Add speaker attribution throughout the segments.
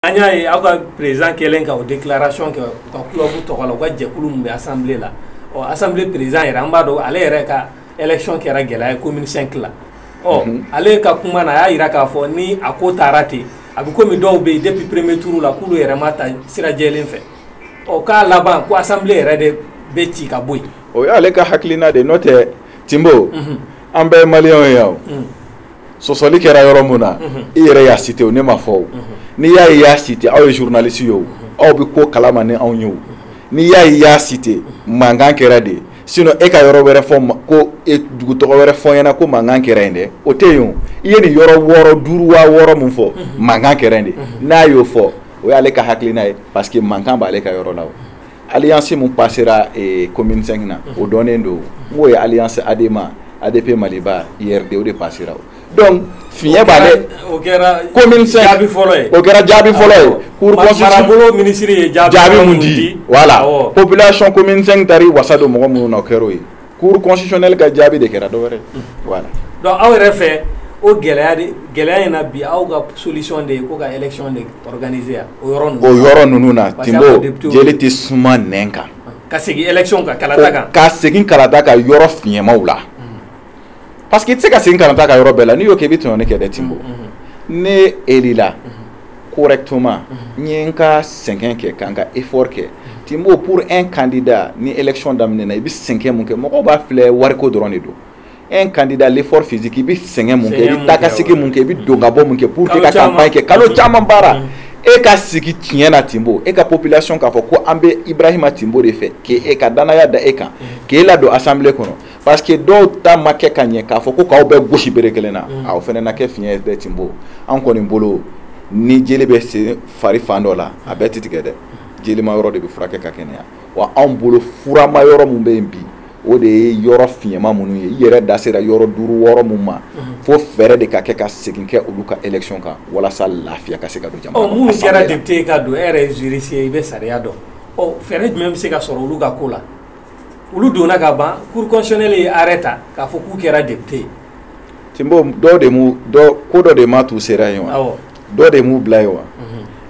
Speaker 1: an y'a ye aw ka président kɛlen ka o déclaration kɛ u ka club tɔgɔ la u ka jɛkulu min bɛ assemblée la ɔ assemblée président yɛrɛ an b'a dɔn ale yɛrɛ ka élection kɛra gɛlɛya ye commune 5 la ɔ ale ka kuma na a y'a yira k'a fɔ ni a ko taara ten a bɛ komi dɔw bɛ yen depuis premier tour la k'olu yɛrɛ ma ta sira jɛlen fɛ ɔ k'a laban ko assemblée yɛrɛ de bɛ ci ka bɔ yen.
Speaker 2: o y'ale ka hakilina de n'o tɛ Timbo an bɛɛ ye maliyɛnw ye yan sɔsɔli kɛra yɔrɔ mun na i yɛrɛ y'a cité o ne ma fɔ o n'i y'a ye i y'a cité aw ye journaliste ye o aw bɛ ko kalama ni anw ye o n'i y'a ye i y'a cité mankan kɛra de sinon e ka yɔrɔ wɛrɛ fɔ ko dugu tɔgɔ wɛrɛ fɔ ɲɛna ko mankan kɛra yen dɛ o tɛ yen o i ye nin yɔrɔ 6 5 wa 6 mun fɔ mankan kɛra yen de n'a y'o fɔ o y'ale ka hakilina ye parce que mankan b'ale ka yɔrɔ la o alliance mun passera commune 5 na o dɔnnen don n'o ye alliance ADEMA ADP Maliba IRD o de passera o donc fiɲɛ b'ale
Speaker 1: o kɛra
Speaker 2: commune 5
Speaker 1: jaabi fɔlɔ ye
Speaker 2: o kɛra jaabi fɔlɔ ye cour constitutionnelle
Speaker 1: marabolo ministre ye jaabi
Speaker 2: mun di voilà population commune 5 tari wasa don mɔgɔ minnu na o kɛra o ye cour constitutionnelle ka jaabi de kɛra dɔ wɛrɛ voilà
Speaker 1: donc aw yɛrɛ fɛ o gɛlɛya in na bi aw ka solution de ye ko ka élection de organiser yan o
Speaker 2: yɔrɔ ninnu na Timbo jeli tɛ suma nɛn kan
Speaker 1: ka segin élection kan kalata kan
Speaker 2: ka segin kalata kan yɔrɔ fiɲɛmaw la parce que i tɛ se ka segin kalata kan yɔrɔ bɛɛ la n'i y'o kɛ i bɛ tɔɲɔni kɛ dɛ Timbo ne élila correctement n ye n ka sɛgɛn kɛ ka n ka effort kɛ Timbo pour un candidat ni élection daminɛna i bɛ sɛgɛn mun kɛ mɔgɔw b'a filɛ wariko dɔrɔn de don un candidat l'effort physique i bɛ sɛgɛn mun kɛ i bɛ taa ka segin mun kɛ i bɛ don ka bɔ mun kɛ pour que ka campagne kɛ kalo caman baara e ka sigi tiɲɛ na Timbo e ka population k'a fɔ ko an bɛ Ibrahima Timbo de fɛ k'e ka danaya da e kan k'e ladon assemblée kɔnɔ parce que dɔw ta ma kɛ ka ɲɛ k'a fɔ ko k'aw bɛɛ gosi bere kelen na o fana na kɛ fiɲɛ dɛ Timbo an kɔni bolo ni jeli bɛ se fari fan dɔ la a bɛɛ tɛ tigɛ dɛ jelima yɔrɔ de bɛ furakɛ ka kɛnɛya wa anw bolo furama yɔrɔ mun bɛ yen bi o de ye yɔrɔ fiɲɛma minnu ye i yɛrɛ da sera yɔrɔ 5 6 mun ma fo fɛɛrɛ de ka kɛ ka segin kɛ olu ka élection kan walasa lafiya ka se ka don jamana
Speaker 1: mun kɛra député ka don e yɛrɛ ye juriste ye i bɛ sariya dɔn fɛɛrɛ jumɛn bɛ se ka sɔrɔ olu ka ko la olu donna ka ban cour constitutionnelle ye arrêt ta k'a fɔ k'u kɛra député
Speaker 2: Timbo ko dɔ de ma t'u sera yen wa dɔ de m'u bila yen wa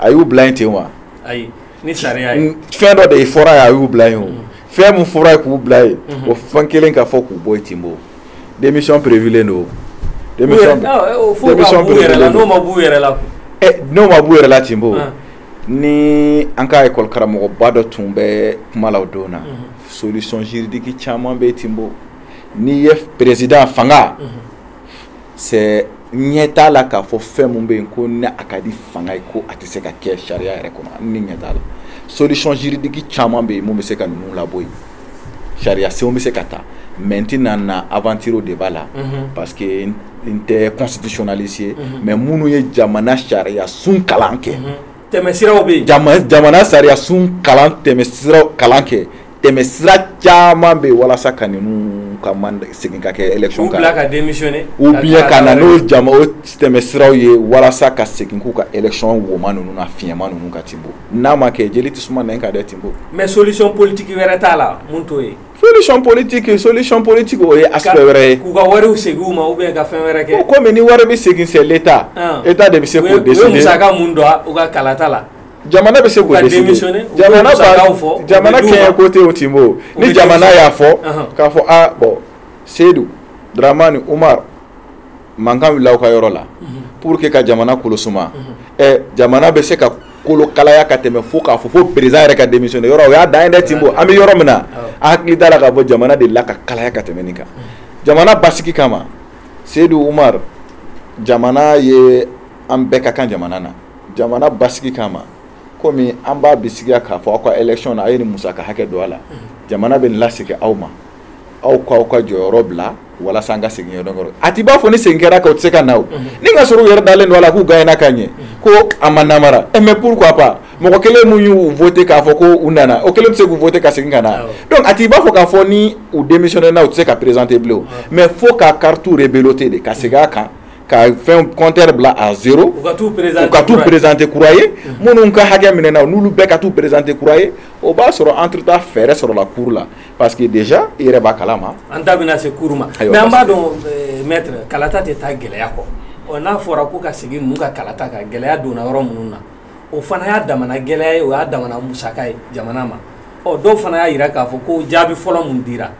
Speaker 2: a y'u bila yen ten wa
Speaker 1: ayi ni sariya ye
Speaker 2: fɛn dɔ de fɔra ye a y'u bila yen o fɛn mun fɔra ye k'u bila yen o fɛn kelen ka fɔ k'u bɔ yen Timbo démission prévulen don démission
Speaker 1: prévulen n'o ma b'u yɛrɛ la
Speaker 2: n'o ma b'u yɛrɛ la Timbo ni an ka école karamɔgɔba dɔ tun bɛ kuma la o don na solution juridique caman bɛ Timbo n'i ye président fanga c'est ɲɛ t'a la k'a fɔ fɛn mun bɛ yen ko ni a ka di fanga ye ko a tɛ se ka kɛ sariya yɛrɛ kɔnɔ ni ɲɛ t'a la solution juridique caman bɛ yen mun bɛ se ka ninnu labɔ yen sariya senw bɛ se ka ta maintenant na aventure de b'a la parce que n tɛ constitutionnaliste ye mais minnu ye jamana sariya sun kalan kɛ
Speaker 1: tɛmɛsiraw bɛ yen
Speaker 2: jamana sariya sun kalan tɛmɛsiraw kalan kɛ tɛmɛsira caman bɛ yen walasa ka ninnu ka segin ka kɛ élection kan
Speaker 1: u bila ka démissionner
Speaker 2: ou bien ka na n'o tɛmɛsiraw ye walasa ka segin k'u ka élection woma ninnu na fiɲɛma ninnu ka Timbo n'a ma kɛ jeli tɛ suma nɛn ka dɛ Timbo
Speaker 1: mais solution politique wɛrɛ t'a la mun t'o ye
Speaker 2: solution politique o ye aspect wɛrɛ ye
Speaker 1: k'u ka wariw segin u ma ou bien ka fɛn wɛrɛ kɛ
Speaker 2: komi ni wari bɛ segin c'est l'état état de bɛ se k'o décider
Speaker 1: u ye musaka mun don u ka kalata la
Speaker 2: jamana bɛ se k'o décider jamana kɛɲɛ ko tɛ o Timbo ni jamana y'a fɔ k'a fɔ bon Seydou Dramani Umar mankan wulila aw ka yɔrɔ la pour que ka jamana kolo suma jamana bɛ se ka kolo kalaya ka tɛmɛ fo k'a fɔ fo président yɛrɛ ka démissionner yɔrɔ o y'a dan ye dɛ Timbo an bɛ yɔrɔ min na a hakili t'a la k'a fɔ jamana de la ka kalaya ka tɛmɛ nin kan jamana basigi kama Seydou Umar jamana ye an bɛɛ ka kan jamana na jamana basigi kama komi an b'a bisigiya k'a fɔ aw ka élection na a ye nin musaka hakɛ don a la jamana bɛ nin lasegin aw ma aw ka jɔyɔrɔ bila walasa an ka segin ɲɔgɔn kɔrɔ a ti b'a fɔ ni segin kɛra ka o tɛ se ka na o ni ka sɔrɔ u yɛrɛ dalen don a la k'u gagné ka ɲɛ ko a ma namara mais pourquoi pas mɔgɔ kelen mun y'u voté k'a fɔ ko u nana o kelen bɛ se k'u voté ka segin ka na donc a ti b'a fɔ k'a fɔ ni u démissionné na u tɛ se ka présenter bilen o mais fo ka carte rebelote de ka segin a kan ka fɛn compteur bila à 0 u ka t'u présenter kura ye minnu ka hakɛ minɛna n'olu bɛɛ ka t'u présenter kura ye o b'a sɔrɔ entre temps fɛɛrɛ sɔrɔla cour la parce que déjà i yɛrɛ b'a kalama
Speaker 1: an da bɛna se cour ma mais an b'a dɔn maître kalata tɛ taa gɛlɛya kɔ n'a fɔra ko ka segin ninnu ka kalata kan gɛlɛya donna yɔrɔ minnu na o fana y'a damana gɛlɛya ye o y'a damana musaka ye jamana ma dɔw fana y'a yira k'a fɔ ko jaabi fɔlɔ mun dira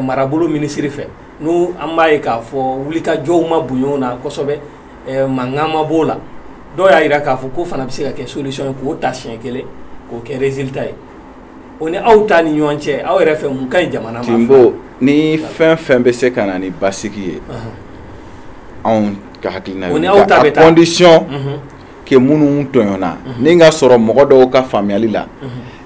Speaker 1: marabolo minisiri fɛ n'u an b'a ye k'a fɔ wulikajɔw ma bonya na kosɛbɛ mankan ma b'o la dɔw y'a yira k'a fɔ ko fana bɛ se ka kɛ solution ye k'o ta siɲɛ kelen k'o kɛ résultat ye o ni aw ta ni ɲɔgɔn cɛ aw yɛrɛ fɛ mun ka ɲi jamana ma.
Speaker 2: Timbo ni fɛn fɛn bɛ se ka na ni basigi ye anw ka hakilina ye a condition que minnu tɔɲɔna ni n ka sɔrɔ mɔgɔ dɔw ka faamuyali la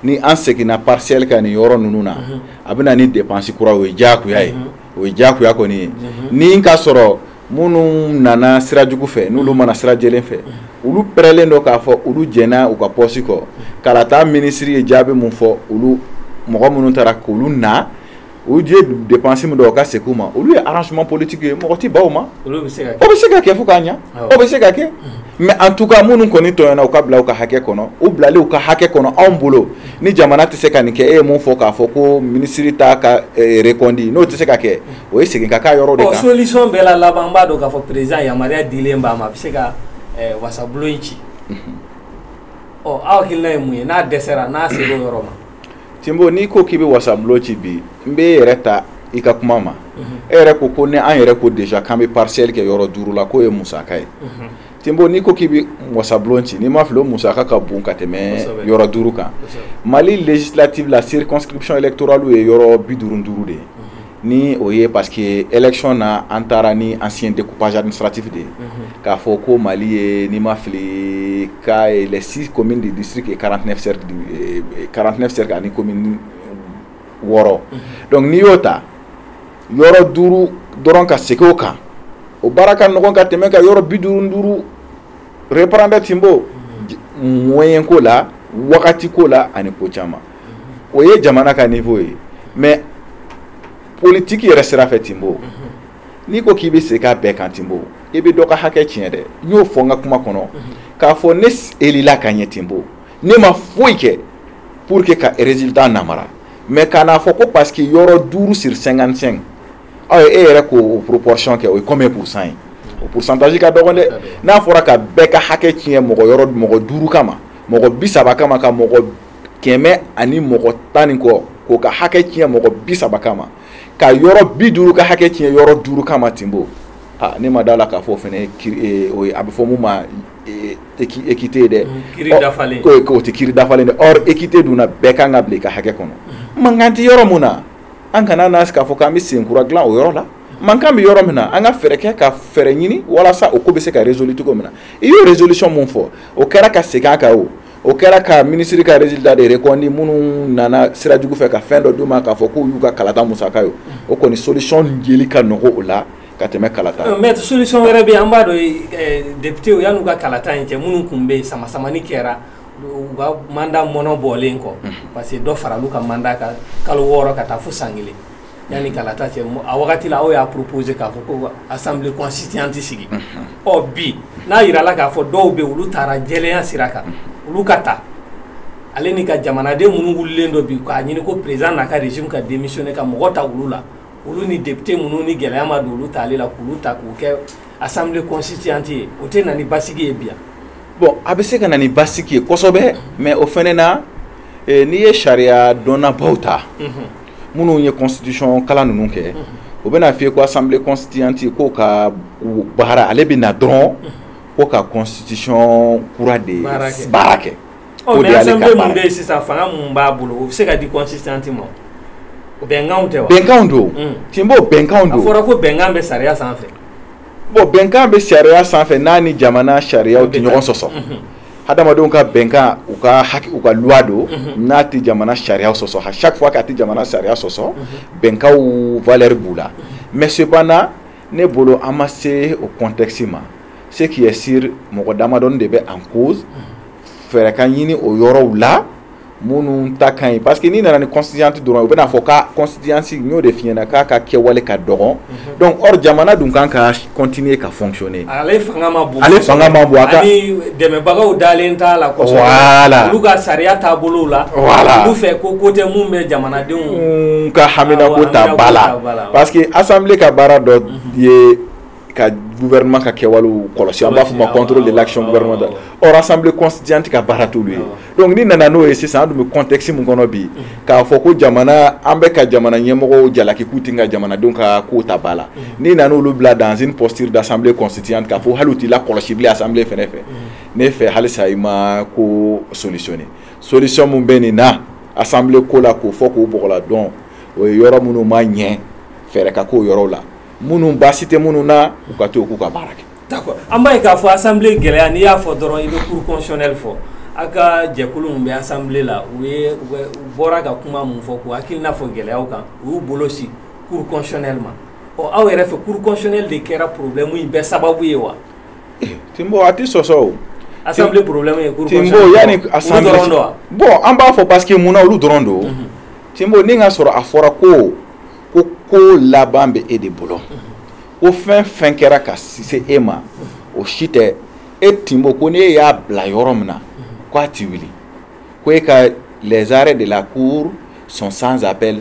Speaker 2: ni an seginna partiel ka nin yɔrɔ ninnu na a bɛ na ni dépense kura o ye diyagoya ye o ye diyagoya kɔni ye ni n ka sɔrɔ minnu nana sira jugu fɛ n'olu mana sira jɛlen fɛ olu pɛrɛlen dɔ k'a fɔ olu jɛnna u ka poste kɔ k'a taa minisiri ye jaabi mun fɔ olu mɔgɔ minnu taara k'olu na u je dépense min dɔw ka segin u ma olu ye arrangement politique ye mɔgɔ ti baw ma o bɛ se ka kɛ fo k'a ɲa o bɛ se ka kɛ mais en tout cas minnu kɔni tɔɲɔna u ka bila u ka hakɛ kɔnɔ u bilali u ka hakɛ kɔnɔ anw bolo ni jamana tɛ se ka nin kɛ e ye mun fɔ k'a fɔ ko minisiri t'a ka reconduit n'o tɛ se ka kɛ o ye segin ka k'a yɔrɔ de kan
Speaker 1: solution bɛɛ la laban an b'a dɔn k'a fɔ président yamaruya dilen b'a ma a bɛ se ka wasabulon in ci aw hakilina ye mun ye n'a dɛsɛra n'a sera o yɔrɔ ma.
Speaker 2: Timbo n'i ko k'i bɛ wasabulon ci bi n bɛ yɛrɛ ta i ka kuma ma e yɛrɛ ko ni an yɛrɛ ko déjà k'an bɛ partiel kɛ yɔrɔ 5 la k'o ye musaka ye Timbo n'i ko k'i bɛ wasabulon ci n'i ma fili o musaka ka bon ka tɛmɛ yɔrɔ 5 kan Mali législative la circonscription électorale ye yɔrɔ 55 de ye ni o ye parce que élection na an taara ni ancien découpage administratif de ye k'a fɔ ko Mali ye n'i ma fili ka les 6 communes du district et 49 cercles ani commune 6 donc n'i y'o ta yɔrɔ 5 dɔrɔn ka segin o kan o baara ka nɔgɔn ka tɛmɛ ka yɔrɔ 55 reprendre Timbo moyen ko la wagati ko la ani ko caman o ye jamana ka niveau ye mais politique yɛrɛ sira fɛ Timbo n'i ko k'i bɛ segin a bɛɛ kan Timbo i bɛ dɔ ka hakɛ tiɲɛ dɛ n y'o fɔ n ka kuma kɔnɔ k'a fɔ ne elila ka ɲɛ Timbo ne ma foyi kɛ pour que ka résultat namara mais kana fɔ ko parce que yɔrɔ 5 sur 55 aw ye e yɛrɛ k'o proportion kɛ o ye combien % ye o pourcentage ka dɔgɔn dɛ n'a fɔra ka bɛɛ ka hakɛ tiɲɛ mɔgɔ 5 kama mɔgɔ 30 kama ka mɔgɔ 100 ani mɔgɔ 10 ni kɔ k'o ka hakɛ tiɲɛ mɔgɔ 30 kama ka yɔrɔ 50 ka hakɛ tiɲɛ yɔrɔ 5 kama Timbo ne ma da la k'a fɔ fɛnɛ a bɛ fɔ mun ma équité dɛ k'o tɛ kiiri dafalen dɛ or équité dun na bɛɛ kan ka bila i ka hakɛ kɔnɔ mankan tɛ yɔrɔ mun na an kana n'a k'a fɔ k'an bɛ senkura dilan o yɔrɔ la mankan bɛ yɔrɔ min na an ka fɛɛrɛ kɛ ka fɛɛrɛ ɲini walasa o ko bɛ se ka résoudre cogo min na i y'o résolution mun fɔ o kɛra ka segin a kan o kɛra ka ministre ka résultat de reconduit minnu nana sira jugu fɛ ka fɛn dɔ d'u ma k'a fɔ k'u y'u ka kalata musaka ye o kɔni solution jeli ka nɔgɔ o la ka tɛmɛ kalata
Speaker 1: mais solution wɛrɛ bɛ yen an b'a dɔn député yan'u ka kalata in cɛ minnu tun bɛ yen sama-samani kɛra u ka mandat mɔnɔ bɔlen kɔ parce que dɔ faral'u ka mandat kan kalo 6 ka taa fo san 1 yanni kalata cɛ a wagati la aw y'a proposé k'a fɔ ko assemblée constituante sigi bi n'a yirala k'a fɔ dɔw bɛ yen olu taara jɛlenya sira kan olu ka taa ale ni ka jamanaden minnu wulilen dɔ bi k'a ɲini ko président n'a ka régime ka démissionner ka mɔgɔ ta olu la olu ni député minnu ni gɛlɛya ma don olu t'ale la k'olu ta k'u kɛ assemblée constituante ye o tɛ na ni basigi ye bi yan.
Speaker 2: Bon a bɛ se ka na ni basigi ye kosɛbɛ mais o fɛnɛ na n'i ye sariya dɔnnabaw ta minnu ye constitution kalan ninnu kɛ o bɛna f'i ye ko assemblée constituante k'o ka baara ale bɛ na dɔrɔn ko ka constitution kura de baara kɛ.
Speaker 1: mais assemblée mun bɛ yen sisan fanga mun b'a bolo o bɛ se ka di constituante ma bɛnkanw tɛ wa.
Speaker 2: bɛnkanw don Timbo bɛnkanw don.
Speaker 1: a fɔra ko bɛnkan bɛ sariya sanfɛ.
Speaker 2: bon bɛnkan bɛ sariya sanfɛ n'a ni jamana sariyaw tɛ ɲɔgɔn sɔsɔ hadamadenw ka bɛnkan u ka loi don n'a tɛ jamana sariyaw sɔsɔ chaque fois k'a tɛ jamana sariya sɔsɔ bɛnkanw valeur b'u la mais cependant ne bolo an ma se o contexte ma ce qui est sûr mɔgɔ damadɔni de bɛ en cause fɛɛrɛ ka ɲini o yɔrɔw la minnu ta ka ɲi parce que n'i nana ni constituante dɔrɔn u bɛna fɔ ka constituante n y'o de f'i ɲɛna k'a ka kɛwale ka dɔgɔn donc or jamana dun kan ka continuer ka fonctionner.
Speaker 1: ale fanga ma bon
Speaker 2: a ka
Speaker 1: ani dɛmɛbagaw dalen t'a la kosɛbɛ
Speaker 2: voilà
Speaker 1: olu ka sariya taabolow la
Speaker 2: voilà
Speaker 1: olu fɛ ko tɛ mun bɛ jamanadenw
Speaker 2: ka haminako ta ba la parce que assemblée ka baara dɔ ye ka gouvernement ka kɛwalew kɔlɔsi an b'a fɔ ma contrôle de l'action gouvernementale or assemblée constituante ka baara t'olu ye donc ni nana n'o ye sisan an dun bɛ contexte mun kɔnɔ bi k'a fɔ ko jamana an bɛ ka jamana ɲɛmɔgɔw jalaki k'u ti ka jamanadenw ka kow ta ba la ni nana olu bila dans une posture d'assemblée constituante k'a fɔ hali u t'i la kɔlɔsi bilen assemblée fɛnɛ fɛ ne fɛ halisa i ma ko solutionner solution mun bɛ nin na assemblée ko la k'o fɔ k'o bɔgɔla dɔn o ye yɔrɔ minnu ma ɲɛ fɛɛrɛ ka k'o yɔrɔw la minnu baasi tɛ minnu na u ka to k'u ka baara kɛ.
Speaker 1: D'accord an b'a ye k'a fɔ assemblée gɛlɛya n'i y'a fɔ dɔrɔn i bɛ cour constitutionnelle fɔ a ka jɛkulu min bɛ assemblée la u bɔra ka kuma mun fɔ k'u hakilina fɔ gɛlɛyaw kan u y'u bolo si cour constitutionnelle ma ɔ aw yɛrɛ fɛ cour constitutionnelle de kɛra problème in bɛɛ sababu ye wa.
Speaker 2: Timbo a ti sɔsɔ o.
Speaker 1: assemblée problème ye cour constitutionnelle.
Speaker 2: Timbo yanni assemblée olu dɔrɔn don wa. Bon an b'a fɔ parce que mun na olu dɔrɔn don. Timbo ni ka sɔrɔ a fɔra ko laban bɛ e de bolo o fɛn fɛn kɛra ka se e ma o si tɛ e Timbo ko n'e y'a bila yɔrɔ min na ko a ti wuli ko e ka les arrêts de la cour sont sans appel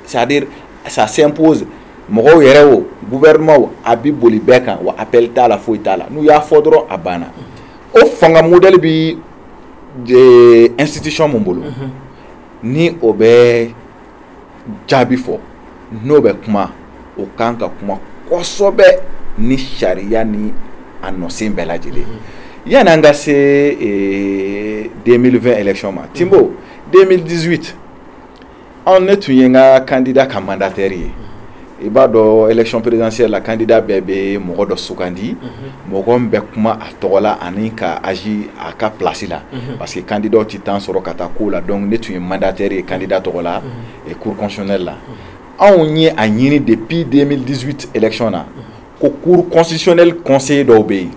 Speaker 2: c'est-à-dire ça s'impose mɔgɔw yɛrɛ o gouvernement a bi boli bɛɛ kan wa appel t'a la foyi t'a la n'u y'a fɔ dɔrɔn a banna o fanga modèle bi institution mun bolo ni o bɛ jaabi fɔ n'o bɛ kuma o kan ka kuma kosɛbɛ ni sariya ni a nɔsen bɛɛ lajɛlen yanni an ka se 2020 élection ma Timbo 2018 anw ne tun ye n ka candidat ka mandataire ye i b'a dɔn élection présidentielle la candidat bɛɛ bɛ mɔgɔ dɔ sugandi mɔgɔ min bɛ kuma a tɔgɔ la ani ka agir a ka place la parce que candidat ti temps sɔrɔ ka taa ko la donc ne tun ye mandataire ye candidat tɔgɔ la cour constitutionnelle la anw ye a ɲini depuis 2018 élection na ko cour constitutionnelle conseiller dɔw bɛ yen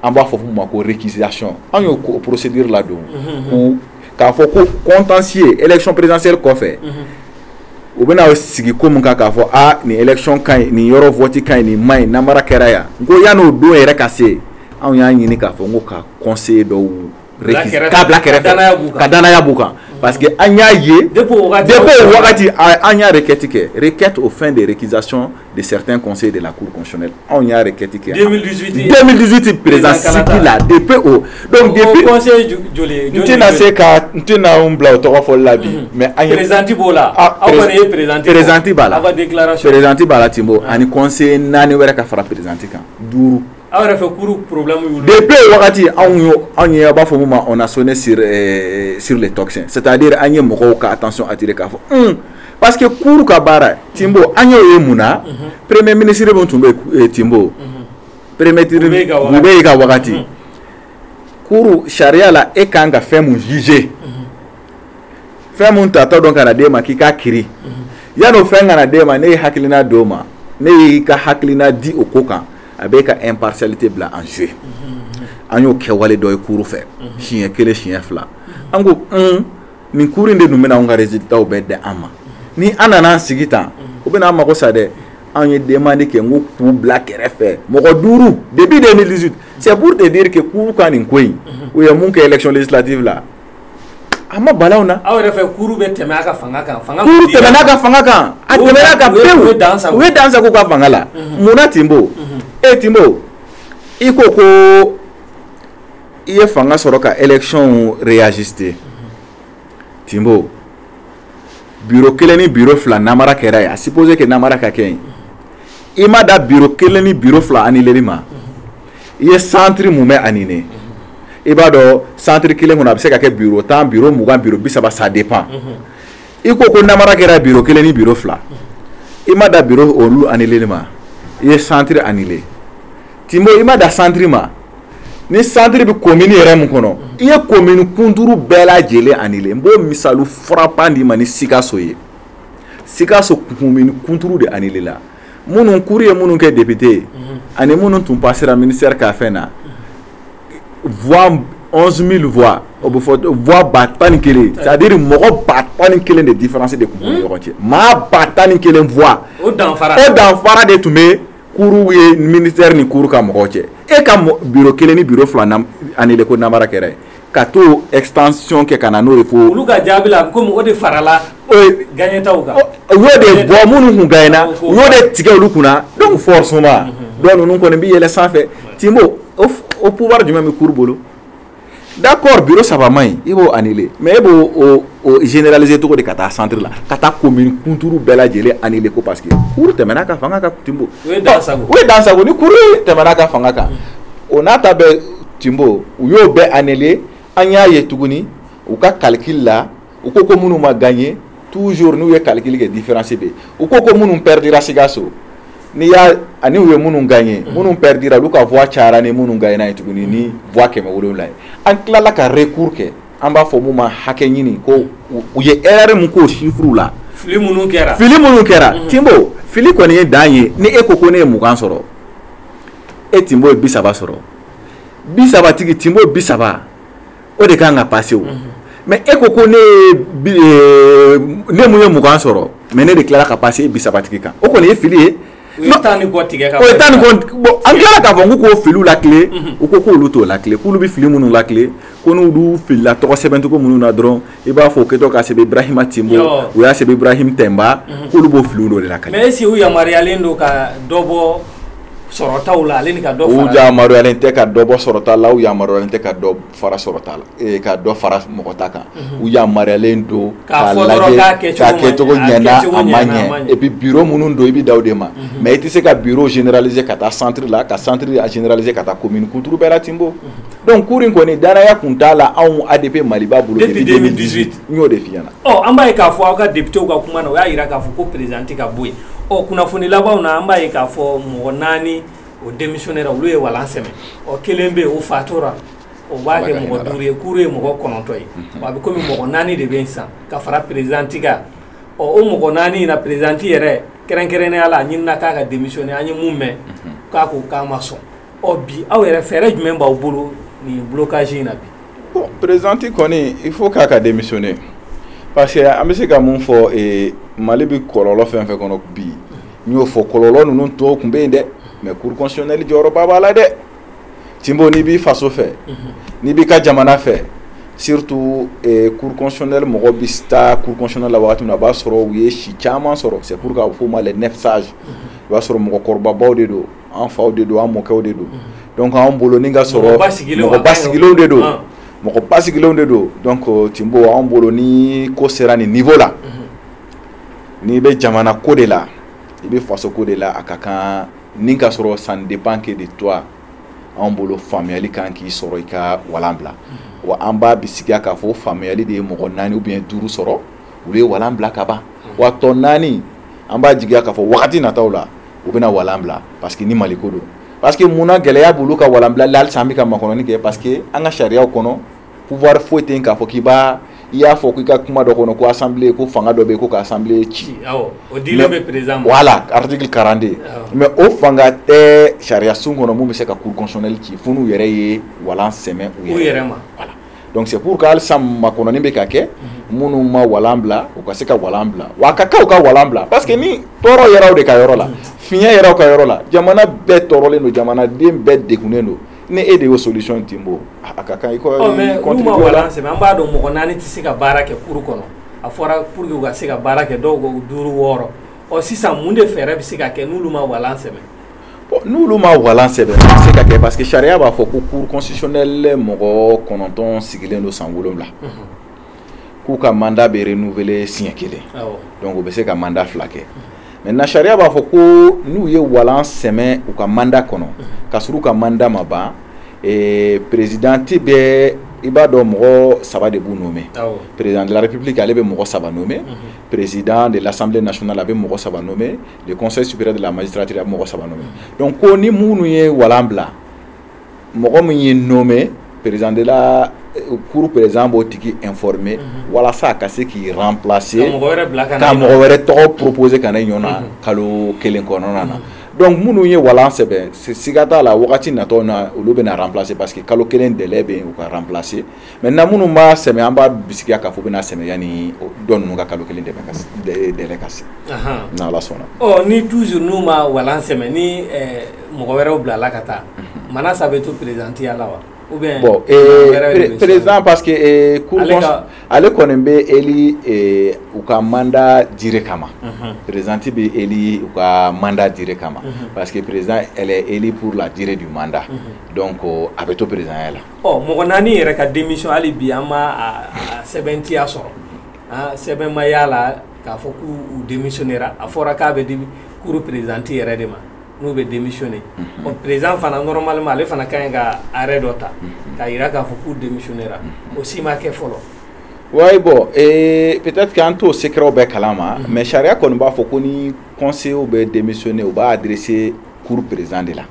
Speaker 2: an b'a fɔ ma ko réquisition anw y'o procédure la don k'a fɔ ko contentieux élection présidentielle kɔfɛ u bɛna sigi ko mun kan k'a fɔ nin élection ka ɲi nin yɔrɔ vote ka ɲi nin ma ɲi namara kɛra yan n ko yan'o don yɛrɛ ka se anw y'a ɲini k'a fɔ n ko ka conseiller dɔw k'a bila kɛrɛfɛ ka danaya b'u kan parce que an y'a ye depuis o wagati an y'a requête kɛ requête aux fins de réquisition de certains conseils de la cour constitutionnelle anw y'a requête kɛ 2018 président Siki la depuis o donc depuis
Speaker 1: conseil joli
Speaker 2: n tɛna se ka n tɛna n bila o tɔgɔ fɔli la bi mais an ye
Speaker 1: présidente b'o la aw kɔni ye
Speaker 2: présidente b'a la
Speaker 1: aw ka déclaration
Speaker 2: présidente b'a la Timbo ani conseil 4 wɛrɛ ka fara présidente kan 5
Speaker 1: aw yɛrɛ fɛ cour problème y'u
Speaker 2: depuis o wagati anw ye a b'a fɔ mun ma on a sonné sur les toxins c'est-à-dire an ye mɔgɔw ka attention attirer k'a fɔ parce que cour ka baara Timbo an y'o ye mun na premier ministre mun tun bɛ Timbo premier ministre Bube ka wagati cour sariya la e kan ka fɛn mun juger fɛn mun tatɔ dɔn ka na d'e ma k'i k'a kiri yan'o fɛn ka na d'e ma ne ye hakilina d'o ma ne y'i ka hakilina di o ko kan a bɛ ka impartialité bila en jeu an y'o kɛwale dɔ ye cour fɛ siɲɛ 1 siɲɛ 2 an ko nin cour in de dun bɛna anw ka résultats bɛɛ di an ma ni an nana an sigi tan o bɛna an mago sa dɛ anw ye demande kɛ n ko k'u bila kɛrɛfɛ mɔgɔ 5 depuis 2018 c'est pour te dire que cour ka nin ko in u ye mun kɛ élection législative la a ma balaw na
Speaker 1: aw yɛrɛ fɛ cour bɛ tɛmɛ a ka fanga kan
Speaker 2: cour tɛmɛna a ka fanga kan a tɛmɛna a kan pewu u ye dan sago ka fanga la munna Timbo Timbo i ko i ye fanga sɔrɔ ka élection réajuster Timbo bureau 1 ni bureau 2 namara kɛra ye a supposé que namara ka kɛ yen i ma da bureau 1 ni bureau 2 annulé ma i ye centre mun bɛ annulé i b'a dɔn centre 1 kɔnɔ a bɛ se ka kɛ bureau 10 bureau 20 bureau 30 ça dépend i ko namara kɛra bureau 1 ni bureau 2 i ma da bureau olu annulé ma i ye centre annulé Timbo i ma da centre ma ni centre bi commune yɛrɛ mun kɔnɔ i ye commune kunturu bɛɛ lajɛlen annulé n b'o misalu frappant di ma ni Sikaso ye Sikaso commune kunturu de annulé la minnu cour ye minnu kɛ député ani minnu tun passera ministère ka fɛn na voix 11 000 voix o bɛ fɔ voix 11,000 c'est-à-dire mɔgɔ 11,000 de différence de tun b'u ni ɲɔgɔn cɛ maa 11,000 voix o danfara de tun bɛ cour ye ministère ni cour ka mɔgɔw cɛ e ka bureau 1 ni bureau 2 annulé ko namara kɛra ka to extension kɛ ka na n'o ye fo
Speaker 1: olu ka jaabi la komi o de farala gagnetaw kan
Speaker 2: u y'o de bɔ minnu kun gagnena u y'o de tigɛ olu kunna donc forcément dɔw ninnu kɔni bɛ yɛlɛ sanfɛ Timbo o pouvoir jumɛn bɛ cour bolo d'accord bureau 3 man ɲi i b'o annuler mais e b'o généraliser cogo di ka taa centre la ka taa commune kunturu bɛɛ lajɛlen annuler ko parce que cour tɛmɛna ka fanga kan Timbo
Speaker 1: o ye dansago
Speaker 2: ni cour tɛmɛna ka fanga kan o n'a ta bɛɛ Timbo u y'o bɛɛ annuler an y'a ye tuguni u ka calcul la u ko minnu ma gagner toujours n'u ye calcul kɛ différence bɛ u ko minnu perdra Sikaso ni y'a ani u ye minnu gagner minnu perdra olu ka voix cayara ni minnu gagner n'a ye tuguni ni voix 700 ye an tilala ka recours kɛ an b'a fɔ mun ma hakɛ ɲini ko u ye erreur mun k'o chiffre la
Speaker 1: fili minnu kɛra
Speaker 2: Timbo fili kɔni ye dan ye ni e ko ne ye 20 sɔrɔ e Timbo ye 30 sɔrɔ 30 tigi Timbo 30 o de kan ka passer o mais e ko ne mun ye 20 sɔrɔ mais ne de tilala ka passer e 30 tigi kan o kɔni ye fili ye
Speaker 1: o ye tan ni kɔ tigɛ ka
Speaker 2: bon an tilala k'a fɔ k'o filiw la clé u ko k'olu t'o la clé k'olu bɛ fili minnu la clé ko n'olu filila tɔgɔ sɛbɛncogo minnu na dɔrɔn i b'a fɔ o kɛtɔ ka sɛbɛn Ibrahima Timbo u y'a sɛbɛn Ibrahim Temba k'olu b'o filiw dɔ de la clé
Speaker 1: mais est-ce que u yamaruyalen don ka dɔ bɔ sɔrɔtaw la ale ni ka dɔ fara
Speaker 2: u yamaruyalen tɛ ka dɔ bɔ sɔrɔta la u yamaruyalen tɛ ka dɔ fara sɔrɔta la ka dɔ fara mɔgɔta kan u yamaruyalen don k'a lajɛ k'a kɛcogo ɲɛna a ma ɲɛ et puis bureau minnu don i bɛ da o de ma mais i tɛ se ka bureau généraliser ka taa centre la ka centre généraliser ka taa commune kunturu bɛɛ la Timbo donc cour in kɔni danaya kun t'a la anw ADP Maliba bolo depuis 2018 n y'o de f'i ɲɛna.
Speaker 1: An b'a ye k'a fɔ aw ka député ka kuma na o y'a jira k'a fɔ ko président tɛ ka bɔ yen kunnafoni labanw na an b'a ye k'a fɔ mɔgɔ 4 o démissionnaire olu ye walan sɛmɛ kelen bɛ o fatura o b'a kɛ mɔgɔ 5 ye cour ye mɔgɔ 9 ye a bɛ komi mɔgɔ 4 de bɛ yen sisan ka fara président kan o mɔgɔ 4 in na président yɛrɛ kɛrɛnkɛrɛnnenya la a ɲinina k'a ka démissionner an ye mun mɛn k'a ko k'a ma sɔn bi aw yɛrɛ fɛɛrɛ jumɛn b'aw bolo ni blocage in na bi.
Speaker 2: bon président kɔni il faut k'a ka démissionner parce que an bɛ se ka mun fɔ Mali bɛ kɔlɔlɔ fɛn fɛn kɔnɔ bi n y'o fɔ kɔlɔlɔ ninnu tɔw tun bɛ yen dɛ mais cour constitutionnelle jɔyɔrɔba b'a la dɛ Timbo n'i b'i faso fɛ n'i b'i ka jamana fɛ surtout cour constitutionnelle mɔgɔ bɛ taa cour constitutionnelle la wagati min na a b'a sɔrɔ u ye si caman sɔrɔ c'est pour k'a fɔ ma les 9 sages i b'a sɔrɔ mɔgɔkɔrɔbabaw de don an faw de don an mɔkɛw de don donc an bolo ni ka sɔrɔ mɔgɔba sigilenw de don mɔgɔba sigilenw de don donc Timbo an bolo ni ko sera nin niveau la n'i bɛ jamana ko de la i bɛ faso ko de la a ka kan ni ka sɔrɔ ça ne dépend que de toi an bolo faamuyali kan k'i sɔrɔ i ka walan bila wa an b'a bisigiya k'a fɔ faamuyali de ye mɔgɔ 4 ou bien 5 sɔrɔ olu ye walan bila ka ban wa tɔ 4 an b'a jigiya k'a fɔ wagati nataw la u bɛna walan bila parce que ni Mali ko don parce que munna gɛlɛya b'olu ka walan bila la halisa an bɛ ka makɔnɔni kɛ parce que an ka sariyaw kɔnɔ pouvoir foyi tɛ yen k'a fɔ k'i b'a i y'a fɔ k'i ka kuma dɔ kɔnɔ ko assemblée ko fanga dɔ bɛ yen ko ka assemblée ci
Speaker 1: o dilen bɛ président ma
Speaker 2: voilà article 42 mais o fanga tɛ sariya sun kɔnɔ mun bɛ se ka cour constitutionnelle ci fo n'u yɛrɛ ye walan sɛmɛ u yɛrɛ ma voilà donc c'est pour que halisa makɔnɔni bɛ ka kɛ minnu ma walan bila u ka se ka walan bila wa a ka kan u ka walan bila parce que ni tɔɔrɔ yɛrɛ de ka yɔrɔ la fiɲɛ yɛrɛ ka yɔrɔ la jamana bɛɛ tɔɔrɔlen don jamanaden bɛɛ degunnen don ni e de y'o solution Timbo a ka kan i ko
Speaker 1: mais n'u ma walan sɛmɛ an b'a dɔn mɔgɔ 4 tɛ se ka baara kɛ cour kɔnɔ a fɔra pour que u ka se ka baara kɛ dɔw ko 5 6 sisan mun de fɛɛrɛ bɛ se ka kɛ n'olu ma walan sɛmɛ.
Speaker 2: bon n'olu ma walan sɛbɛn a bɛ se ka kɛ parce que sariya b'a fɔ ko cour constitutionnelle mɔgɔ 9 sigilen don san 7 k'u ka mandat bɛ renouveler siɲɛ 1 donc u bɛ se ka mandat 2 kɛ maintenant sariya b'a fɔ ko n'u ye walan sɛmɛ u ka mandat kɔnɔ ka sɔrɔ u ka mandat ma ban président bɛ i b'a dɔn mɔgɔ 3 de b'u nommé président de la république ale bɛ mɔgɔ 3 nommé président de l'assemblée nationale a bɛ mɔgɔ 3 nommé le conseil supérieur de la magistrature a bɛ mɔgɔ 3 nommé donc ko ni minnu ye walan bila mɔgɔ min ye nommé président de la cour président b'o tigi informé walasa a ka se k'i remplacer ka mɔgɔ wɛrɛ tɔgɔ proposer ka ne ɲɔgɔnna kalo 1 kɔnɔna na donc minnu ye walan sɛbɛn siga t'a la wagati natɔ na olu bɛna remplacer parce que kalo 1 délai bɛ yen u ka remplacer maintenant minnu b'a sɛmɛ an b'a bisigiya k'a fɔ bɛna sɛmɛ yanni dɔ ninnu ka kalo 1 délai ka se n'Ala sɔnna.
Speaker 1: ni toujours n'u ma walan sɛmɛ ni mɔgɔ wɛrɛw bilala ka taa mana ça bɛ to présidentiya la wa. ou bien
Speaker 2: bon président parce que ale kɔni bɛ eli u ka mandat dire kama président bɛ eli u ka mandat dire kama parce que président elle est élu pour la durée du mandat donc a bɛ to président ya la
Speaker 1: mɔgɔ naani yɛrɛ ka démission hali bi an ma sɛbɛntiya sɔrɔ sɛbɛn ma y'a la k'a fɔ k'u démissionnera a fɔra k'a bɛ di cour président yɛrɛ de ma n'u bɛ démissionner président fana normalement ale fana ka ɲi ka arrêt dɔ ta k'a yira k'a fɔ k'u démissionnera o si ma kɛ fɔlɔ.
Speaker 2: Oui, bon, peut-être qu'en tout secret bɛ kalama mais charia kɔni b'a fɔ ko ni conseiller bɛ démissionner u b'a adresser cour président de la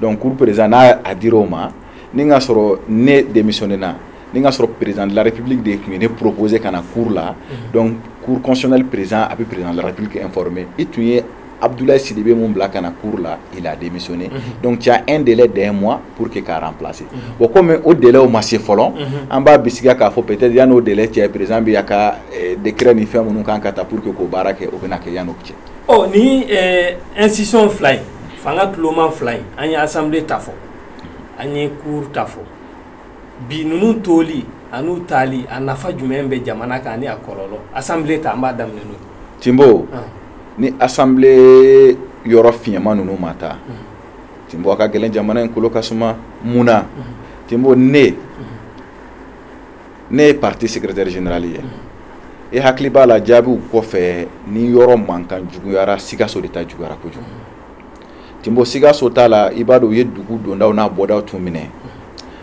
Speaker 2: donc cour président n'a a dir'o ma ni ka sɔrɔ ne démissionner na ni ka sɔrɔ président de la république de tun ye ne proposer ka na cour la donc cour constitutionnelle président a bɛ président de la république informer i tun ye Abdoulaye Sidibé mun bila kana cour là il a démissionné donc tu as un délai d'un mois pour que ka remplacer bon comme au délai au ma se fɔlɔ an b'a bisigiya k'a fɔ peut-être yan'o délai cɛ président bi ya ka décret ni fɛn minnu kan ka ta pour que k'o baara kɛ o bɛna kɛ yan'o cɛ
Speaker 1: ni institution fila in fanga tuloma fila in an ye assemblée ta fɔ an ye cour ta fɔ bi ninnu toli an'u tali a nafa jumɛn bɛ jamana kan ni a kɔlɔlɔ assemblée ta an b'a daminɛ n'o
Speaker 2: Timbo ni assemblée yɔrɔ fiɲɛma ninnu ma taa Timbo a ka gɛlɛn jamana in kolo ka suma mun na Timbo ne ye parti secrétaire général ye e hakili b'a la jaabiw kɔfɛ ni yɔrɔ mankan juguyara Sikaso de ta juguyara kojugu Timbo Sikaso ta la i b'a dɔn u ye dugu dondaw n'a bɔdaw tun minɛ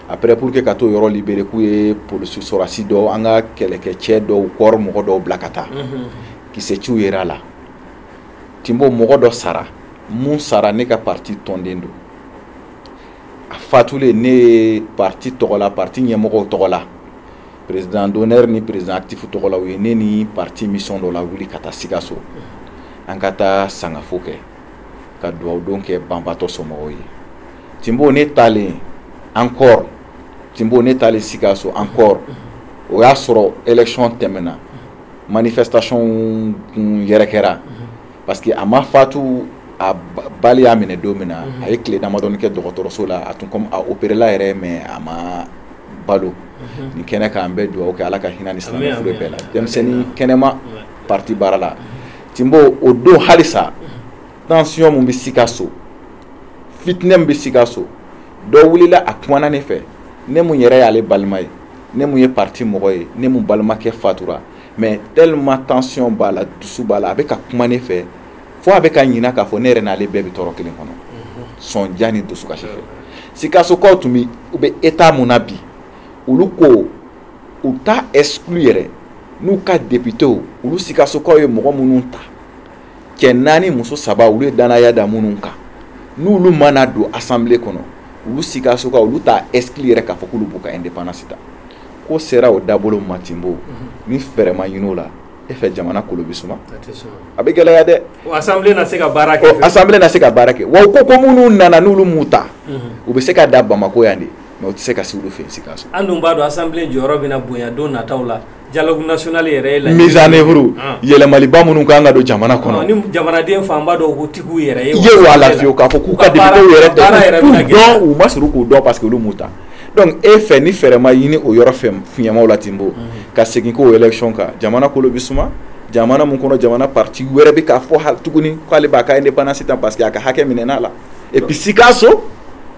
Speaker 2: après pour que ka t'o yɔrɔ libérer k'u ye polisi sɔrɔsi dɔw an ka kɛlɛkɛcɛ dɔw kɔrɔ mɔgɔ dɔw bila ka taa kisɛciw yera la Timbo mɔgɔ dɔ sara mun sara ne ka parti tɔnden don a fatulen ne ye parti tɔgɔ la parti ɲɛmɔgɔw tɔgɔ la président d'honneur ni président actif tɔgɔ la u ye ne ni parti mission dɔ la wuli ka taa Sikaso an ka taa sangafo kɛ ka duwawudon kɛ banbatɔ somɔgɔw ye Timbo ne taalen encore Timbo ne taalen Sikaso encore o y'a sɔrɔ élection tɛmɛna manifestation yɛrɛ kɛra parce que a ma fatu a bali y'a minɛ don min na a ye tile damadɔni kɛ dɔgɔtɔrɔso la a tun comme a opéré la yɛrɛ mais a ma balo nin kɛnɛ kan an bɛ dugawu kɛ ala ka hinɛ ni silamɛ fure bɛɛ la denmisɛnnin kɛnɛma parti baara la Timbo o don halisa tension mun bɛ Sikaso fitinɛ min bɛ Sikaso dɔ wulila a kumana ne fɛ ne mun yɛrɛ y'ale balima ye ne mun ye parti mɔgɔ ye ne mun balimakɛ fatura mais tellement tension b'a la dusu b'a la a bɛ ka kuma ne fɛ fo a bɛ ka ɲina k'a fɔ ne yɛrɛ n'ale bɛɛ bɛ tɔɔrɔ kelen kɔnɔ sɔnja ni dusukasi fɛ Sikasokaw tun bɛ u bɛ état mun na bi olu ko u t'a exclu yɛrɛ n'u ka députés olu Sikasokaw ye mɔgɔ minnu ta cɛ 4 muso 3 olu ye danaya da minnu kan n'olu mana don assemblée kɔnɔ olu Sikasokaw olu t'a exclu yɛrɛ k'a fɔ k'olu b'u ka indépendance ta ko sera o dabolo ma Timbo ni fɛrɛ ma ɲin'o la e fɛ jamana kolo bɛ suma a bɛ gɛlɛya dɛ
Speaker 1: o assemblée na se ka baara kɛ
Speaker 2: assemblée na se ka baara kɛ wa ko minnu nana n'olu m'u ta u bɛ se ka da Bamako yan de mais u tɛ se ka se olu fɛ Sikaso
Speaker 1: an dun b'a dɔn assemblée jɔyɔrɔ bɛna bonya don nataw la dialogue national yɛrɛ ye la
Speaker 2: mise en œuvre yɛlɛmaliba minnu kan ka don jamana kɔnɔ
Speaker 1: ni jamanaden fanba dɔw ko tigiw yɛrɛ ye
Speaker 2: ye wa lafiya k'a fɔ k'u ka députés yɛrɛ dɔn u ma sɔrɔ k'u dɔn parce que olu m'u ta donc e fɛ ni fɛrɛ ma ɲini o yɔrɔ fiɲɛmaw la Timbo ka segin k'o élection kan jamana kolo bɛ suma jamana mun kɔnɔ jamana parti wɛrɛ bɛ k'a fɔ tuguni k'ale b'a ka indépendance ta parce que a ka hakɛ minɛna la et puis Sikaso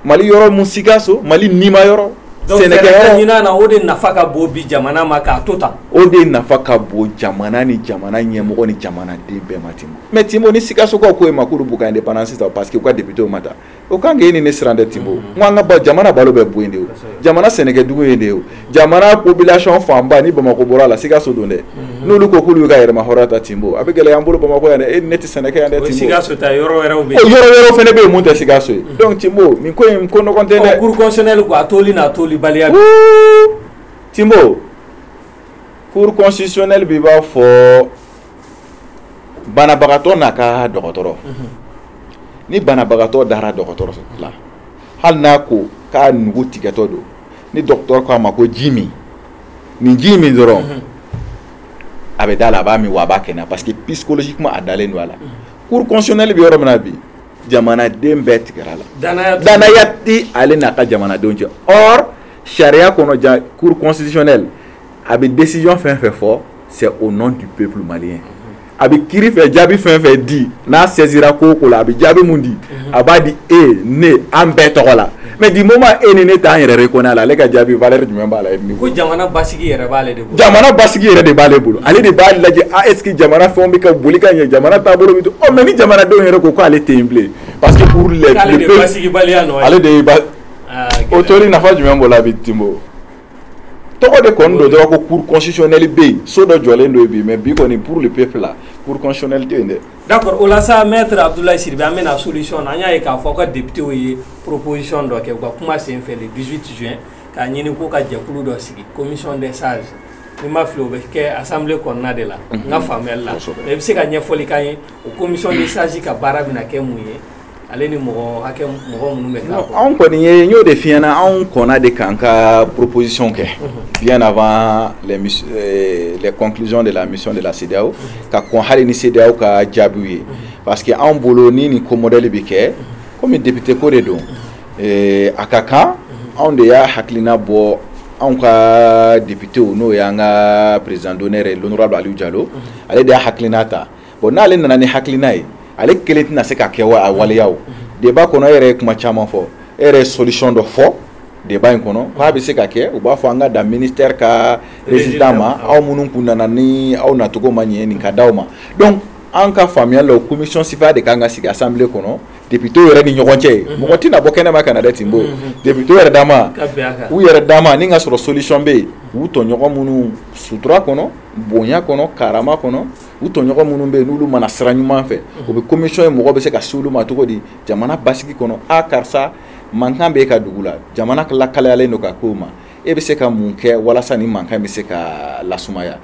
Speaker 2: Mali yɔrɔ mun Sikaso Mali nima yɔrɔ
Speaker 1: Sénégal ɲinan na o de nafa ka bon bi jamana ma k'a to tan
Speaker 2: o de nafa ka bon jamana ni jamana ɲɛmɔgɔ ni jamanaden bɛɛ ma Timbo mais Timbo ni Sikasokaw ko e ma k'olu b'u ka indépendance ta parce que u ka députés ma ta o kan k'e ni ne siran dɛ Timbo n ko an ka jamana balo bɛ bon yen de o jamana sɛnɛkɛdugu yen de o jamana population fanba ni Bamako bɔra la Sikaso don dɛ n'olu ko k'olu y'u ka yɛrɛma hɔrɔnya ta Timbo a bɛ gɛlɛya an bolo Bamako yan dɛ e ni ne tɛ sɛnɛkɛ yan dɛ Timbo
Speaker 1: Sikaso ta yɔrɔ wɛrɛw bɛ
Speaker 2: yen yɔrɔ wɛrɛw fana bɛ yen mun tɛ Sikaso ye donc Timbo nin ko in ko nɔgɔn tɛ dɛ
Speaker 1: cour constitutionnelle ko a toli n'a toli baliya
Speaker 2: Timbo cour constitutionnelle bi b'a fɔ banabagatɔ n'a ka dɔgɔtɔrɔ ni banabagatɔ dara dɔgɔtɔrɔ la hali n'a ko k'a nugu tigɛtɔ don ni dɔgɔtɔrɔ ko a ma ko ji min nin ji min dɔrɔn a bɛ da la a b'a min wa a b'a kɛnɛya parce que psychologiquement a dalen don a la cour constitutionnelle bi yɔrɔ min na bi jamanaden bɛɛ tigɛra la danaya ti ale n'a ka jamanadenw cɛ or charia kɔnɔ cour constitutionnelle a bɛ décision fɛn fɛn fɔ c'est au nom du peuple malien a bɛ kiiri fɛ jaabi fɛn fɛn di n'a saisira ko o ko la a bɛ jaabi mun di a b'a di e ne an bɛɛ tɔgɔ la mais du moment e ni ne t'an yɛrɛ reconnaître la ale ka jaabi valeur jumɛn b'a la
Speaker 1: ko jamana basigi yɛrɛ b'ale de bolo
Speaker 2: jamana basigi yɛrɛ de b'ale bolo ale de b'a lajɛ est-ce que jamana fɛnw bɛ ka boli ka ɲɛ jamana taabolo bɛ to mais ni jamanadenw yɛrɛ ko k'ale tɛ yen bilen parce que pour les
Speaker 1: ale de basigibaliya nɔ ye
Speaker 2: ale de ye o tori nafa jumɛn b'o la bi Timbo tɔgɔ de kɔni don dɔrɔn ko cour constitutionnelle bɛ yen so dɔ jɔlen don bi mais bi kɔni pour le peuple la cour constitutionnelle tɛ yen dɛ.
Speaker 1: d'accord o la sa maître Abdoulaye Sidibé an bɛna solution na an y'a ye k'a fɔ ka député ye proposition dɔ kɛ u ka kuma senfɛ le 18 juin k'a ɲini ko ka jɛkulu dɔ sigi commission des sages ni ma fili o bɛ kɛ assemblée kɔnɔna de la n ka faamuyali la mais i bɛ se ka ɲɛfɔli k'an ye o commission des sages ka baara bɛna kɛ mun ye ale ni mɔgɔ minnu bɛ k'a fɔ.
Speaker 2: Anw kɔni ye n y'o de f'i ɲɛna anw kɔnna de k'an ka proposition kɛ bien avant les conclusions de la mission de la CEDEAO ka kɔn hali ni CEDEAO ka jaabiw ye parce que anw bolo ni nin ko modèle bɛ kɛ komi député ko de don a ka kan anw de y'a hakilina bɔ anw ka député n'o ye an ka président d'honneur l'honorable Aliou Diallo ale de y'a hakilina ta bon n'ale nana ni hakilina ye ale kelen tɛna se ka kɛ a waleya o débat kɔnɔ e yɛrɛ ye kuma caman fɔ e yɛrɛ ye solution dɔ fɔ débat in kɔnɔ k'a bɛ se ka kɛ u b'a fɔ an ka dan ministère ka résident ma aw minnu kun nana ni aw nacogo ma ɲɛ nin ka d'aw ma donc an ka faamuyali la o commission sifa de kan ka sigi assemblée kɔnɔ député yɛrɛ ni ɲɔgɔn cɛ mɔgɔ tɛna bɔ kɛnɛma ka na dɛ Timbo député yɛrɛ dama u yɛrɛ dama ni ka sɔrɔ solution bɛ yen u tɔɲɔgɔn minnu sutura kɔnɔ bonya kɔnɔ karama kɔnɔ u tɔɲɔgɔn minnu bɛ yen n'olu mana sira ɲuman fɛ o bɛ commission ye mɔgɔ bɛ se ka se olu ma cogo di jamana basigi kɔnɔ karisa mankan bɛ e ka dugu la jamana lakaleyalen don ka k'o ma e bɛ se ka mun kɛ walasa ni mankan bɛ se ka lasumaya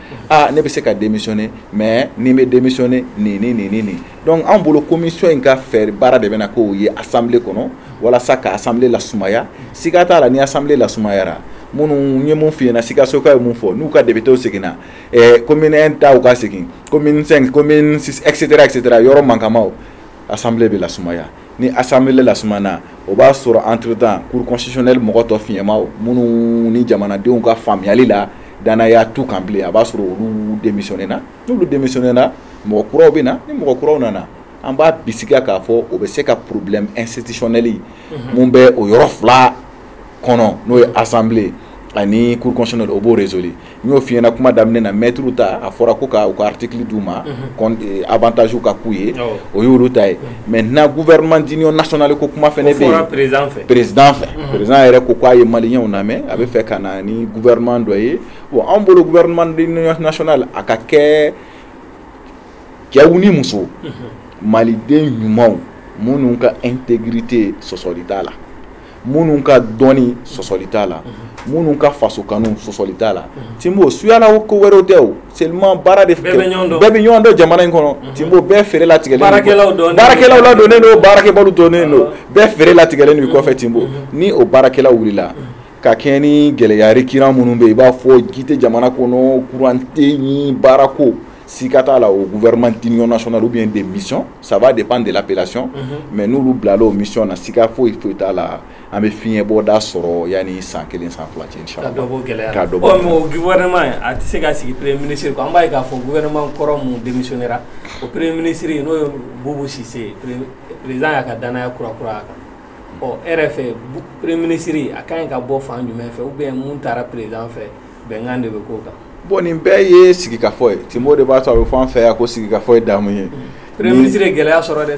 Speaker 2: ne bɛ se ka démissionner mais ni bɛ démissionner nin donc an bolo commission in ka fɛ baara de bɛna k'o ye assemblée kɔnɔ walasa ka assemblée lasumaya siga t'a la ni assemblée lasumayara minnu ye mun f'i ɲɛna Sikasokaw ye mun fɔ n'u ka députéw seginna commune 1 taw ka segin commune 5 commune 6 etc yɔrɔ mankamaw assemblée bɛ lasumaya ni assemblée lasumana o b'a sɔrɔ entre temps cour constitutionnelle mɔgɔ tɔ fiɲɛmaw minnu ni jamanadenw ka faamuyali la danaya t'u kan bilen a b'a sɔrɔ olu démissionné na n'olu démissionné na mɔgɔ kuraw bɛ na ni mɔgɔ kuraw nana an b'a bisigiya k'a fɔ o bɛ se ka problème institutionnel mun bɛ o yɔrɔ fila kɔnɔ n'o ye assemblée ani cour constitutionnelle o b'o résolé n y'o f'i ɲɛna kuma daminɛ na maître ta a fɔra ko ka u ka article d'u ma avantage ka k'u ye o y'olu ta ye maintenant gouvernement d'union nationale ko kuma fɛnɛ bɛ yen président yɛrɛ ko k'a ye maliyɛnw lamɛn a bɛ fɛ ka na ni gouvernement dɔ ye bon an bolo gouvernement d'union nationale a ka kɛ cɛw ni muso maliden ɲumanw minnu ka intégrité sɔsɔli t'a la minnu ka dɔnni sɔsɔli t'a la minnu ka faso kanu sɔsɔli t'a la Timbo suyala ko wɛrɛw tɛ o seulement baara de bɛɛ bɛ ɲɔgɔn dɔn jamana in kɔnɔ Timbo bɛɛ feere latigɛlen baarakɛlaw ladonnen don baarakɛbaliw donnen don bɛɛ feere latigɛlen don kɔfɛ Timbo ni o baarakɛlaw wulila ka kɛ ni gɛlɛya récurrent minnu bɛ yen i b'a fɔ ji tɛ jamana kɔnɔ courant tɛ yen baarako sika t'a la o gouvernement d'union nationale ou bien des missions ça va dépendre de l'appellation mais n'olu bilala o mission na sika foyi t'a la an bɛ fiɲɛ bɔda sɔrɔ yanni san 1 san 2 cɛ inchallah
Speaker 1: ka dɔ bɔ gɛlɛya la mais o gouvernement a tɛ se ka sigi premier ministre ko an b'a ye k'a fɔ gouvernement kɔrɔ mun démissionnera o premier ministre n'o ye Bobo Cissé président y'a ka danaya kura a kan e yɛrɛ fɛ premier ministre a ka ɲi ka bɔ fan jumɛn fɛ ou bien mun taara président fɛ bɛnkan de bɛ k'o kan.
Speaker 2: Bon nin bɛɛ ye sigikafɔ ye Timbo de b'a to a bɛ fɔ an fɛ yan ko sigikafɔ ye damu ye
Speaker 1: premier ministre ye gɛlɛya sɔrɔ dɛ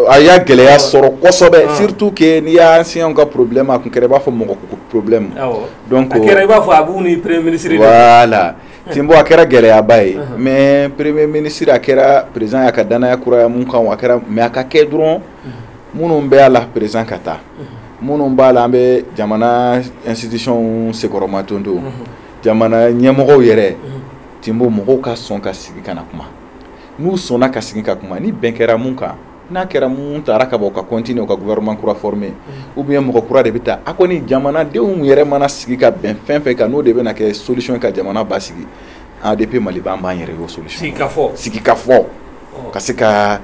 Speaker 2: a y'a gɛlɛya sɔrɔ kosɛbɛ surtout que n'i y'a anciens ka problème a kun kɛra i b'a fɔ mɔgɔ problème
Speaker 1: donc a kɛra i b'a fɔ a b'u ni premier ministre
Speaker 2: voilà Timbo a kɛra gɛlɛyaba ye mais premier ministre a kɛra président y'a ka danaya kuraya mun kan a kɛra mais a ka kɛ dɔrɔn minnu bɛ a la président ka taa minnu b'a la an bɛ jamana institution sekɔrɔma tonto jamana ɲɛmɔgɔw yɛrɛ Timbo mɔgɔw ka sɔn ka sigi ka na kuma n'u sɔnna ka sigi ka kuma ni bɛn kɛra mun kan n'a kɛra mun taara ka bɔ ka continuer u ka gouvernement kura former ou bien mɔgɔ kura de bɛ taa a kɔni jamanadenw yɛrɛ mana sigi ka bɛn fɛn fɛn kan n'o de bɛna kɛ solution ka jamana basigi depuis Mali b'an yɛrɛ y'o solution
Speaker 1: sigi ka fɔ
Speaker 2: ka se ka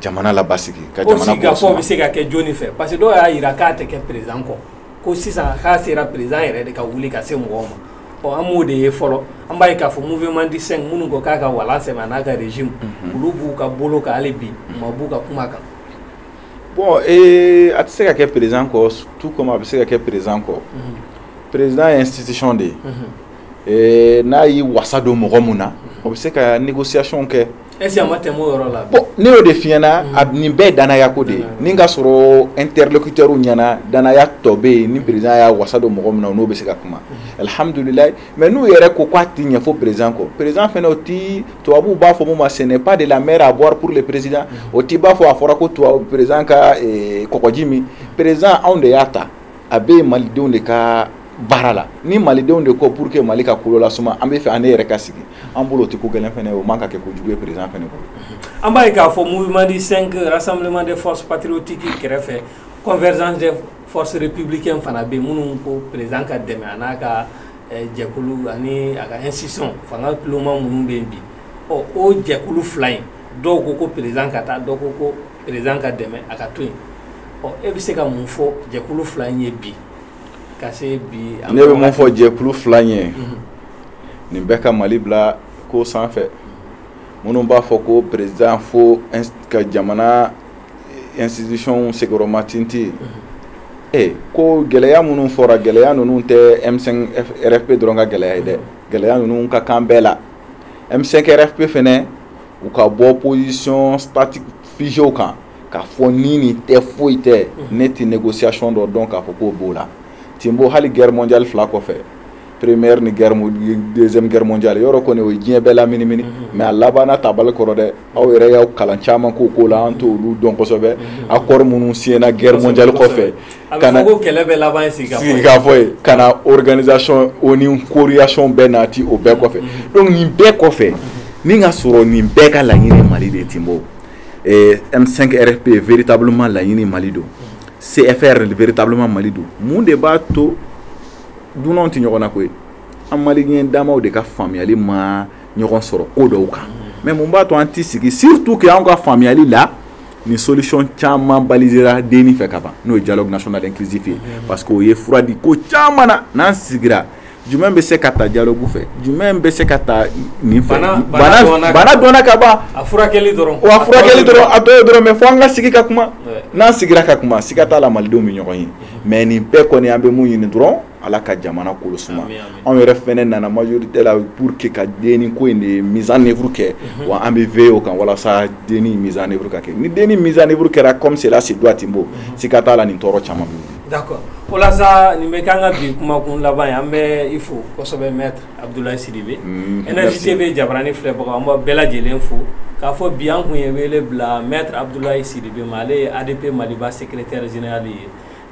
Speaker 2: jamana la basigi
Speaker 1: ka jamana ko fo bi se ka kɛ joni fɛ parce que dɔw y'a yira k'a tɛ kɛ président kɔ ko sisan k'a sera président yɛrɛ de ka wuli ka se mɔgɔw ma an m'o de ye fɔlɔ an b'a ye k'a fɔ mouvement du 5 minnu ko k'a ka walan sɛmɛ n'a ka régime olu b'u ka bolo kan hali bi ma b'u ka kuma kan.
Speaker 2: Bon a tɛ se ka kɛ président kɔ tout comme a bɛ se ka kɛ président kɔ président ye institution de ye n'a y'i wasa don mɔgɔ mun na o bɛ se ka négociation kɛ.
Speaker 1: Est-ce que a ma tɛmɛ o yɔrɔ la.
Speaker 2: Bon ne y'o de f'i ɲɛna a nin bɛɛ ye danaya ko de ye ni ka sɔrɔ interlocuteurs ɲɛna danaya tɔ bɛ yen ni président y'a wasa don mɔgɔ min na n'o bɛ se ka kuma alhamdulilayi mais n'u yɛrɛ ko k'a ti ɲɛfɔ président kɔ président fɛnɛ o ti tubabuw b'a fɔ mun ma ce n'est pas de la mer à boire pour le président o ti b'a fɔ a fɔra ko tubabu président ka kɔgɔji min président anw de y'a ta a bɛ malidenw de ka baara la ni malidenw de ko pour que Mali ka kolo lasuma an bɛ fɛ an yɛrɛ ka sigi an bolo o ti ko gɛlɛn fɛnɛ o man ka kɛ kojugu ye président fɛnɛ bolo.
Speaker 1: An b'a ye k'a fɔ mouvement du 5 rassemblement des forces patriotiques kɛrɛfɛ convergence des forces républicaines fana bɛ minnu ko président ka dɛmɛ a n'a ka jɛkulu ani a ka institution fanga tuloma minnu bɛ yen bi o jɛkulu fila in dɔw ko ko président ka taa dɔw ko ko président ka dɛmɛ a ka to yen e bɛ se ka mun fɔ jɛkulu fila in ye bi.
Speaker 2: Ne bɛ mun fɔ jɛkulu fila in ye nin bɛɛ ka Mali bila ko sanfɛ minnu b'a fɔ ko président fo ka jamana institution sigiyɔrɔma tinti ko gɛlɛya minnu fɔra gɛlɛya ninnu tɛ M5 RFP dɔrɔn ka gɛlɛya ye dɛ gɛlɛya ninnu ka kan bɛɛ la M5 RFP fɛnɛ u ka bɔ position statique figée kan k'a fɔ ni nin tɛ foyi tɛ ne ti négociation dɔ dɔn k'a fɔ k'o b'o la. Timbo hali guerre mondiale fila kɔfɛ première ni deuxième guerre mondiale yɔrɔ kɔni o ye diɲɛ bɛɛ la minimini mais a labanna tabali kɔrɔ dɛ aw yɛrɛ y'aw kalan caman k'o ko la an t'olu dɔn kosɛbɛ accord minnu signé guerre mondiale kɔfɛ
Speaker 1: ka na ko kɛlɛ bɛ laban sigi
Speaker 2: ka fɔ ye ka na organisation o ni coalition bɛɛ nati o bɛɛ kɔfɛ donc nin bɛɛ kɔfɛ ni ka sɔrɔ nin bɛɛ ka laɲini Mali de Timbo M5 RFP véritablement laɲini Mali do CFR véritablement Mali do mun de b'a to dunanw ti ɲɔgɔn na koyi an maliyɛn damaw de ka faamuyali ma ɲɔgɔn sɔrɔ ko dɔw kan mais mun b'a to an ti sigi surtout que an ka faamuyali la ni solution caman balisera denni fɛ ka ban n'o ye dialogue national inclusif ye parce que o ye fura di ko caman na n'an sigira jumɛn bɛ se ka ta dialogue fɛ jumɛn bɛ se ka ta nin fɛ bana dɔnna ka ban
Speaker 1: a furakɛli dɔrɔn
Speaker 2: a tɔ ye dɔrɔn mais fo an ka sigi ka kuma n'an sigira ka kuma siga t'a la malidenw bɛ ɲɔgɔn ye mais nin bɛɛ kɔni an bɛ mun ɲini dɔrɔn ala ka jamana kolo suma anw yɛrɛ fɛnɛ nana majorité la pour que ka denni ko in de mise en œuvre kɛ wa an bɛ veiller o kan walasa denni mise en œuvre ka kɛ ni denni mise en œuvre kɛra comme cela se doit Timbo siga t'a la nin tɔɔrɔ caman bɛ
Speaker 1: d'accord o la sa nin bɛ k'an ka bi kumakun laban ye an bɛ i fo kosɛbɛ maître Abdoulaye Sidibe Énergie TV jabarani filɛbagaw an b'a bɛɛ lajɛlen fo k'a fɔ bi an kun ye wele bila maître Abdoulaye Sidibe ma ale ye ADP Maliba secrétaire général ye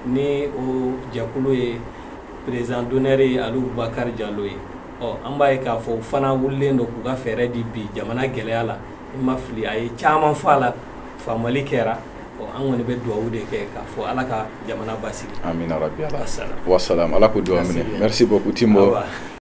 Speaker 1: ni o jɛkulu ye président d'honneur ye Aliu Bubakar Jalo ye an b'a ye k'a fɔ fana wulilen don k'u ka fɛɛrɛ di bi jamana gɛlɛya la i ma fili a ye caman fɔ a la faamali kɛra an kɔni bɛ dugawu de kɛ k'a fɔ ala ka jamana basigi
Speaker 2: amina rabi ala wa salam ala ko dugawu minɛ merci beaucoup Timbo